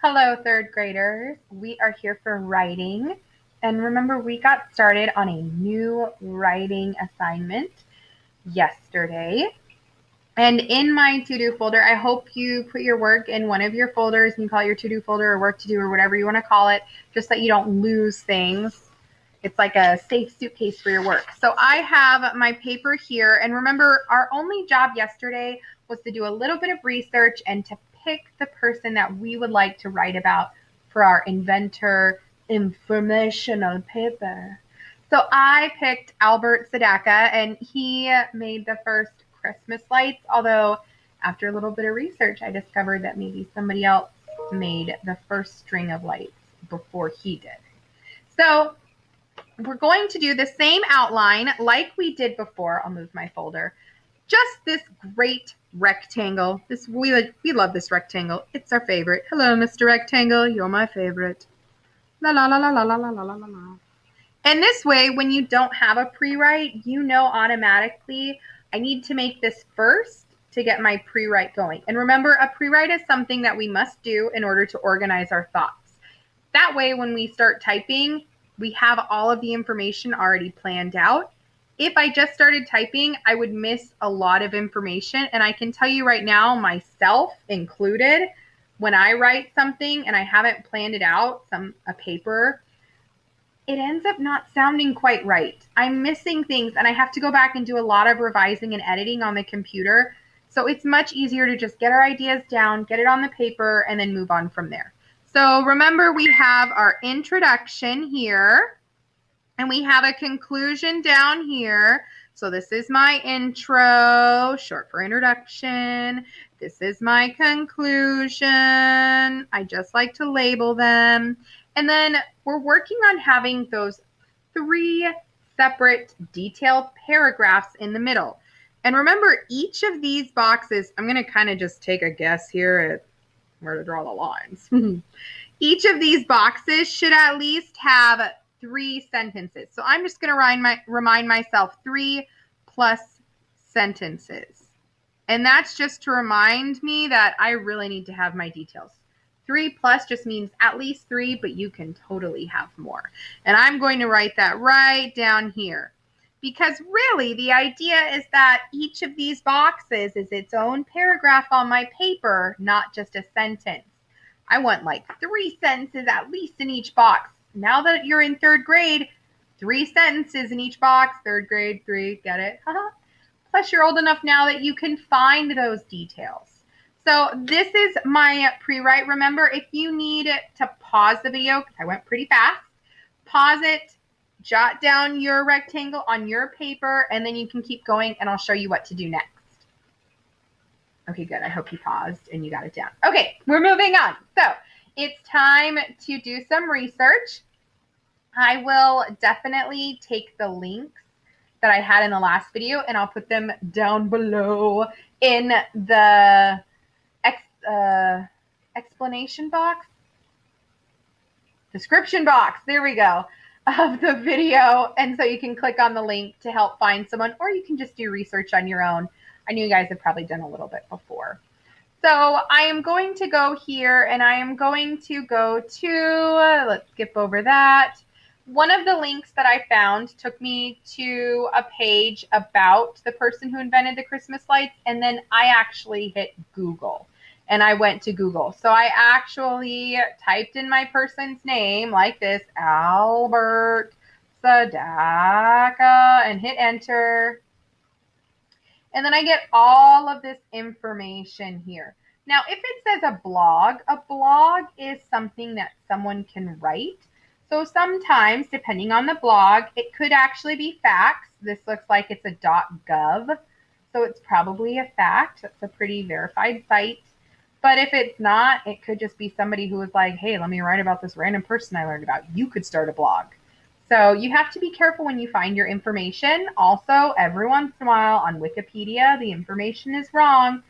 Hello, third graders. We are here for writing. And remember, we got started on a new writing assignment yesterday. And in my to-do folder, I hope you put your work in one of your folders and you call it your to-do folder or work to do or whatever you want to call it, just so that you don't lose things. It's like a safe suitcase for your work. So I have my paper here. And remember, our only job yesterday was to do a little bit of research and to pick the person that we would like to write about for our Inventor Informational paper. So I picked Albert Sadaka, and he made the first Christmas lights, although after a little bit of research, I discovered that maybe somebody else made the first string of lights before he did. So we're going to do the same outline like we did before. I'll move my folder. Just this great rectangle. We love this rectangle. It's our favorite. Hello, Mr. Rectangle. You're my favorite. La la la la la la la la la la. And this way, when you don't have a pre-write, you know automatically I need to make this first to get my pre-write going. And remember, a pre-write is something that we must do in order to organize our thoughts. That way, when we start typing, we have all of the information already planned out. If I just started typing, I would miss a lot of information. And I can tell you right now, myself included, when I write something and I haven't planned it out, a paper, it ends up not sounding quite right. I'm missing things and I have to go back and do a lot of revising and editing on the computer. So it's much easier to just get our ideas down, get it on the paper, and then move on from there. So remember, we have our introduction here and we have a conclusion down here. So this is my intro, short for introduction. This is my conclusion. I just like to label them. And then we're working on having those 3 separate detailed paragraphs in the middle. And remember, each of these boxes, I'm going to kind of just take a guess here at where to draw the lines. Each of these boxes should at least have 3 sentences. So I'm just going to remind myself 3 plus sentences. And that's just to remind me that I really need to have my details. 3 plus just means at least 3, but you can totally have more. And I'm going to write that right down here. Because really, the idea is that each of these boxes is its own paragraph on my paper, not just a sentence. I want like 3 sentences at least in each box. Now that you're in 3rd grade, 3 sentences in each box. 3rd grade, 3, get it? Plus, you're old enough now that you can find those details. So this is my pre-write. Remember, if you need to pause the video, because I went pretty fast, pause it, jot down your rectangle on your paper, and then you can keep going, and I'll show you what to do next. Okay, good. I hope you paused and you got it down. Okay, we're moving on. So it's time to do some research. I will definitely take the links that I had in the last video, and I'll put them down below in the explanation box, description box, there we go, of the video. And so you can click on the link to help find someone, or you can just do research on your own. I know you guys have probably done a little bit before. So I am going to go here and I am going to go to, let's skip over that. One of the links that I found took me to a page about the person who invented the Christmas lights, and then I actually hit Google. And I went to Google. So I actually typed in my person's name like this, Albert Sadaka, and hit enter. And then I get all of this information here. Now, if it says a blog is something that someone can write. So sometimes, depending on the blog, it could actually be facts. This looks like it's a .gov. So it's probably a fact. It's a pretty verified site. But if it's not, it could just be somebody who was like, hey, let me write about this random person I learned about. You could start a blog. So you have to be careful when you find your information. Also, every once in a while on Wikipedia, the information is wrong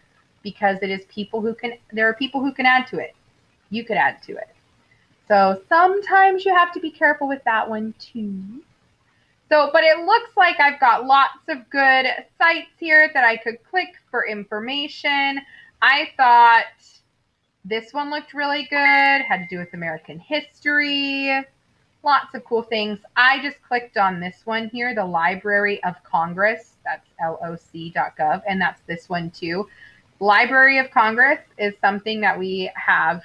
because there are people who can add to it. You could add to it. So sometimes you have to be careful with that one too. So, but it looks like I've got lots of good sites here that I could click for information. I thought This one looked really good, had to do with American history, lots of cool things. I just clicked on this one here, the Library of Congress, that's loc.gov, and that's this one too. Library of Congress is something that we have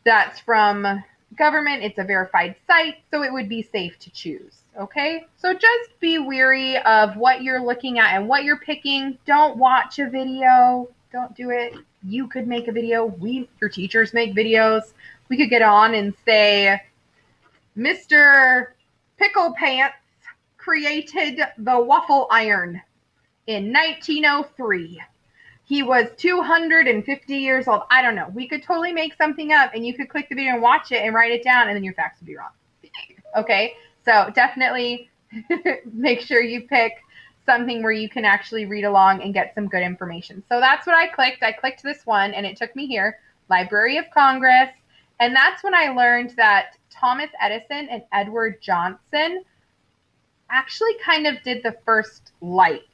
that's from government. It's a verified site, so it would be safe to choose. Okay, so just be wary of what you're looking at and what you're picking. Don't watch a video. Don't do it. You could make a video. Your teachers make videos. We could get on and say, Mr. Pickle Pants created the waffle iron in 1903. He was 250 years old. I don't know. We could totally make something up, and you could click the video and watch it and write it down, and then your facts would be wrong. Okay, so definitely make sure you pick something where you can actually read along and get some good information. So that's what I clicked. I clicked this one, and it took me here, Library of Congress, and that's when I learned that Thomas Edison and Edward Johnson actually kind of did the first lights.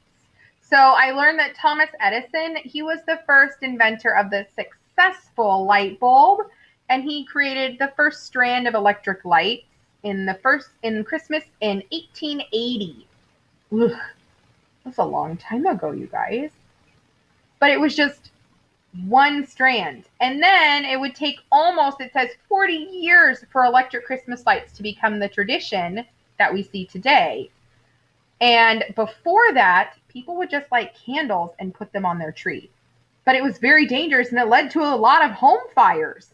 So I learned that Thomas Edison, he was the first inventor of the successful light bulb, and he created the first strand of electric light in Christmas in 1880. Ugh, that's a long time ago, you guys. But it was just one strand. And then it would take almost, it says 40 years for electric Christmas lights to become the tradition that we see today. And before that, people would just light candles and put them on their tree. But it was very dangerous, and it led to a lot of home fires.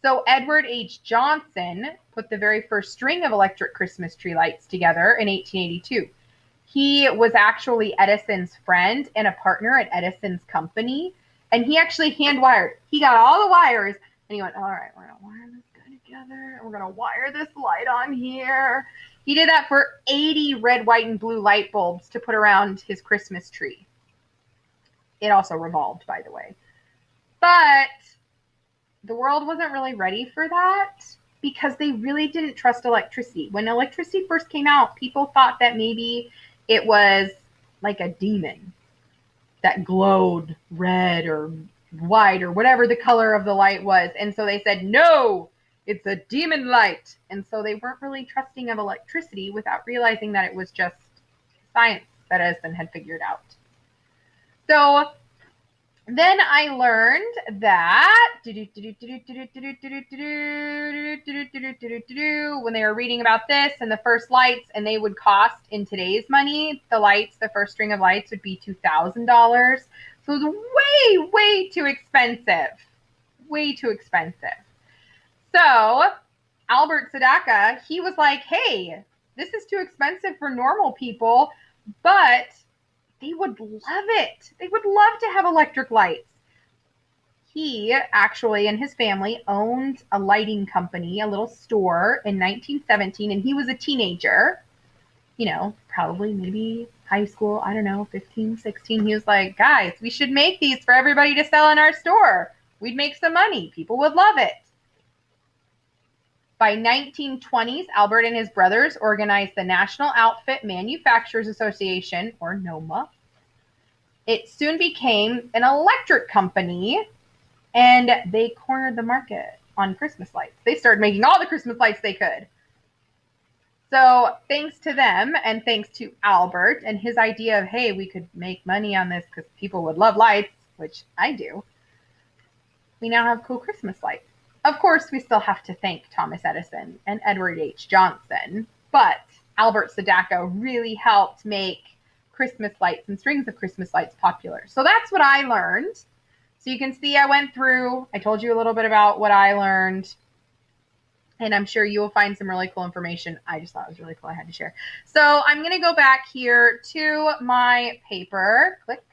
So Edward H. Johnson put the very first string of electric Christmas tree lights together in 1882. He was actually Edison's friend and a partner at Edison's company. And he actually hand-wired. He got all the wires, and he went, all right, we're going to wire this guy together, and we're going to wire this light on here. He did that for 80 red, white, and blue light bulbs to put around his Christmas tree. It also revolved, by the way. But the world wasn't really ready for that because they really didn't trust electricity. When electricity first came out, people thought that maybe it was like a demon that glowed red or white or whatever the color of the light was. And so they said, no, it's a demon light. And so they weren't really trusting of electricity without realizing that it was just science that Edison had figured out. So then I learned that when they were reading about this and the first lights, and they would cost in today's money, the lights, the first string of lights would be $2,000. So it was way, way too expensive. Way too expensive. So Albert Sadaka, he was like, hey, this is too expensive for normal people, but they would love it. They would love to have electric lights. He actually and his family owned a lighting company, a little store in 1917, and he was a teenager, you know, probably maybe high school, I don't know, 15, 16. He was like, guys, we should make these for everybody to sell in our store. We'd make some money. People would love it. By 1920s, Albert and his brothers organized the National Outfit Manufacturers Association, or NOMA. It soon became an electric company, and they cornered the market on Christmas lights. They started making all the Christmas lights they could. So thanks to them, and thanks to Albert and his idea of, hey, we could make money on this because people would love lights, which I do, we now have cool Christmas lights. Of course, we still have to thank Thomas Edison and Edward H. Johnson, but Albert Sadaka really helped make Christmas lights and strings of Christmas lights popular. So that's what I learned. So you can see I went through, I told you a little bit about what I learned, and I'm sure you will find some really cool information. I just thought it was really cool I had to share. So I'm going to go back here to my paper, click.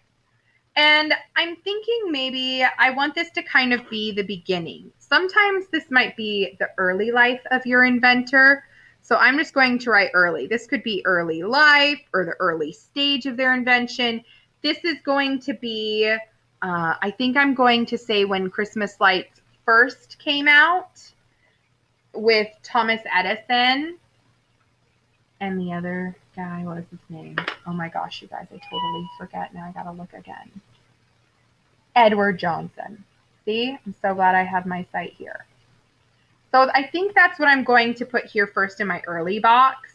And I'm thinking maybe I want this to kind of be the beginning. Sometimes this might be the early life of your inventor. So I'm just going to write early. This could be early life or the early stage of their invention. This is going to be, I think I'm going to say when Christmas lights first came out with Thomas Edison and the other guy, what was his name? Oh my gosh, you guys, I totally forget. Now I gotta look again. Edward Johnson. See, I'm so glad I have my site here. So I think that's what I'm going to put here first in my early box.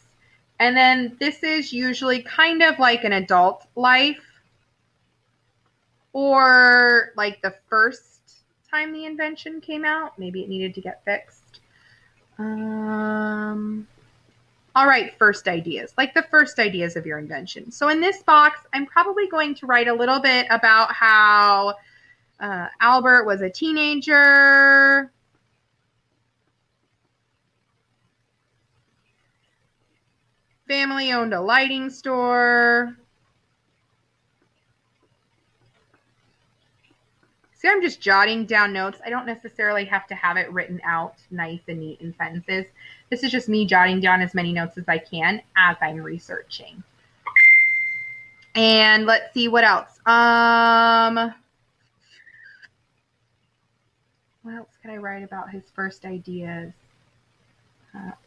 And then this is usually kind of like an adult life, or like the first time the invention came out. Maybe it needed to get fixed. All right, first ideas, like the first ideas of your invention. So in this box, I'm probably going to write a little bit about how Albert was a teenager. Family owned a lighting store. See, I'm just jotting down notes. I don't necessarily have to have it written out nice and neat in sentences. This is just me jotting down as many notes as I can as I'm researching. And let's see what else. What else could I write about his first ideas?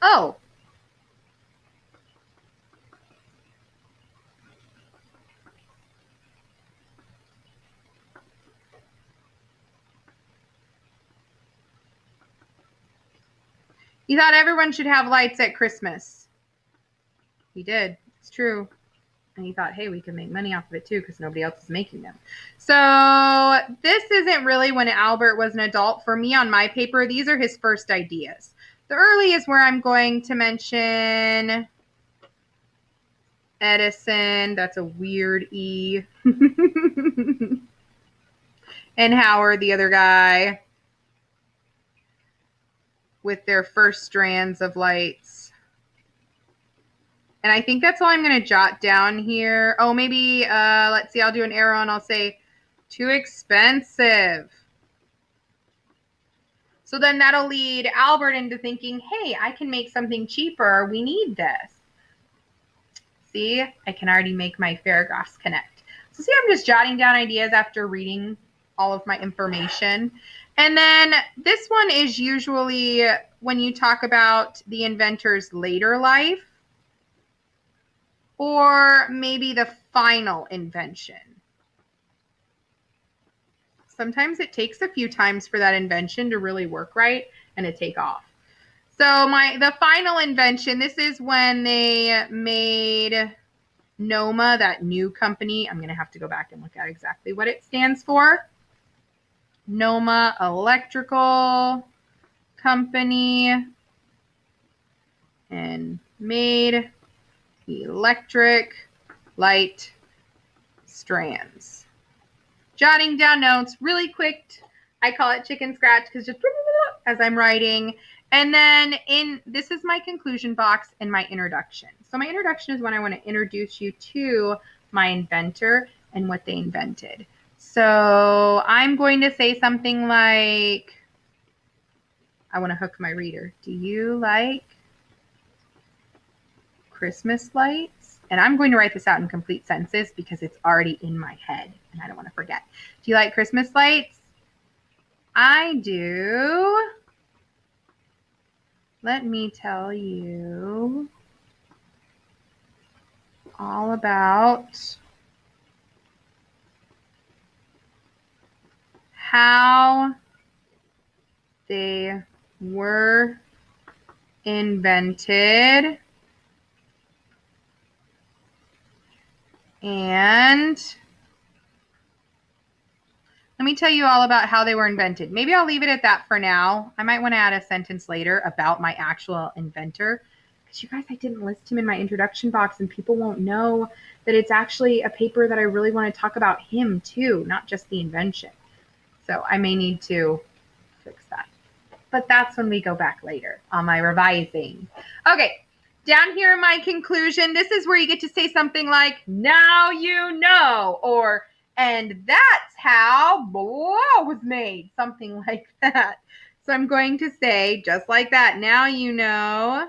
Oh. He thought everyone should have lights at Christmas. He did. It's true. And he thought, hey, we can make money off of it too because nobody else is making them. So this isn't really when Albert was an adult. For me on my paper, these are his first ideas. The early is where I'm going to mention Edison. That's a weird E. And Howard, the other guy, with their first strands of lights. And I think that's all I'm going to jot down here. Oh, maybe, let's see, I'll do an arrow and I'll say, too expensive. So then that'll lead Albert into thinking, hey, I can make something cheaper. We need this. See, I can already make my paragraphs connect. So see, I'm just jotting down ideas after reading all of my information. And then this one is usually when you talk about the inventor's later life, or maybe the final invention. Sometimes it takes a few times for that invention to really work right and to take off. So the final invention, this is when they made NOMA, that new company. I'm going to have to go back and look at exactly what it stands for. NOMA Electrical Company, and made electric light strands. Jotting down notes really quick. I call it chicken scratch because just as I'm writing. And then this is my conclusion box and my introduction. So my introduction is when I want to introduce you to my inventor and what they invented. So I'm going to say something like, I want to hook my reader. Do you like Christmas lights? And I'm going to write this out in complete sentences because it's already in my head and I don't want to forget. Do you like Christmas lights? I do. Let me tell you all about how they were invented and let me tell you all about how they were invented. Maybe I'll leave it at that for now. I might want to add a sentence later about my actual inventor. Because you guys, I didn't list him in my introduction box and people won't know that it's actually a paper that I really want to talk about him too, not just the invention. So I may need to fix that. But that's when we go back later on my revising. Okay, down here in my conclusion, this is where you get to say something like, now you know, or and that's how blah was made, something like that. So I'm going to say, just like that, now you know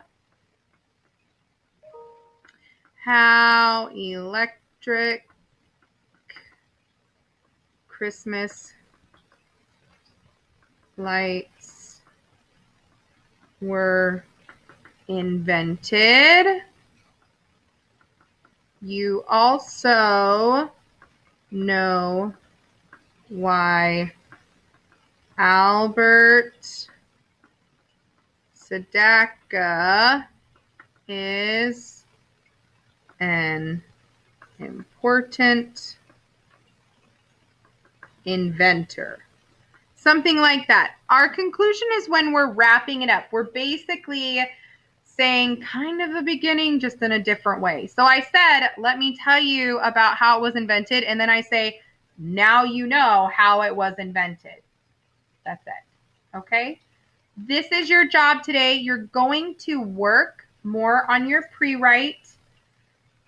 how electric Christmas lights were invented. You also know why Albert Sadaka is an important inventor. Something like that. Our conclusion is when we're wrapping it up. We're basically saying kind of the beginning, just in a different way. So I said, let me tell you about how it was invented. And then I say, now you know how it was invented. That's it. Okay? This is your job today. You're going to work more on your pre-write.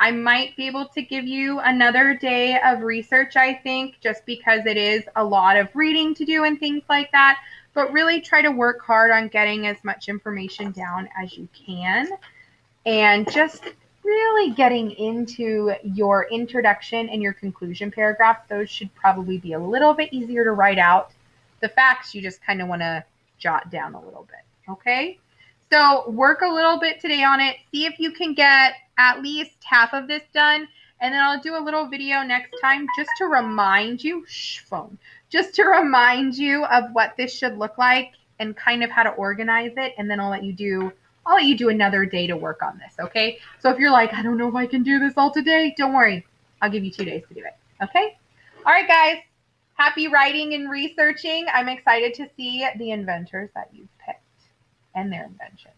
I might be able to give you another day of research, I think, just because it is a lot of reading to do and things like that. But really try to work hard on getting as much information down as you can. And just really getting into your introduction and your conclusion paragraph. Those should probably be a little bit easier to write out. The facts you just kind of want to jot down a little bit. Okay? So work a little bit today on it. See if you can get at least half of this done. And then I'll do a little video next time just to remind you, just to remind you of what this should look like and kind of how to organize it. And then I'll let you do another day to work on this, okay? So if you're like, I don't know if I can do this all today, don't worry. I'll give you 2 days to do it, okay? All right, guys. Happy writing and researching. I'm excited to see the inventors that you've picked and their inventions.